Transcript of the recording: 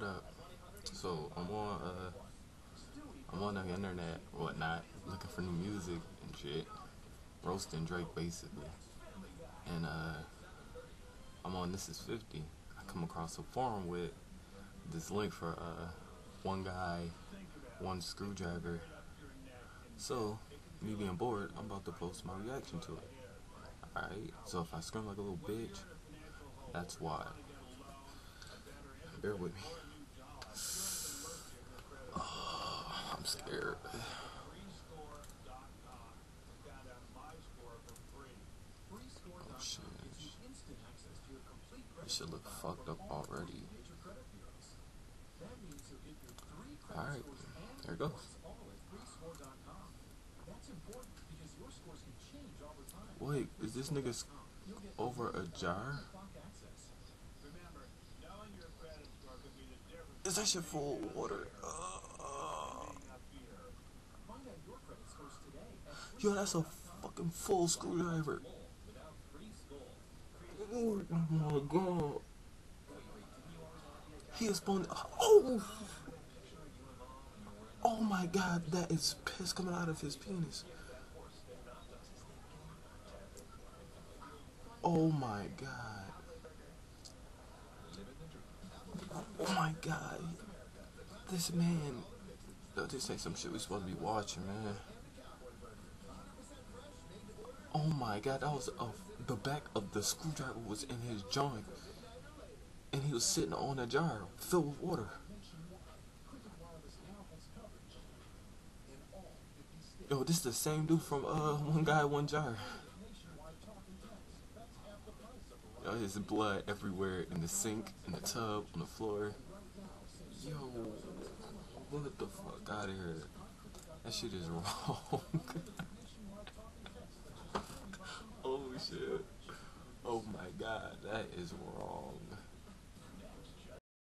what up? So I'm on the internet, whatnot, looking for new music and shit, roasting Drake basically. And I'm on This Is 50. I come across a forum with this link for one guy, one screwdriver. So me being bored, I'm about to post my reaction to it. Alright, so if I scream like a little bitch, that's why. Bear with me. I'm scared. Oh shit. This shit look fucked up already. Alright, there it goes. Wait, is this nigga over a jar? Is that shit full of water? Yo, that's a fucking full screwdriver. Oh my god. He is spawning. Oh! Oh my god, that is piss coming out of his penis. Oh my god. Oh my god. This man. Yo, this ain't some shit we supposed to be watching, man. Oh my god, that was the back of the screwdriver was in his joint. And he was sitting on a jar filled with water. Yo, this is the same dude from One Guy, One Jar. Yo, his blood everywhere in the sink, in the tub, on the floor. Yo, what the fuck out of here? That shit is wrong. Oh shit. Oh my god, that is wrong.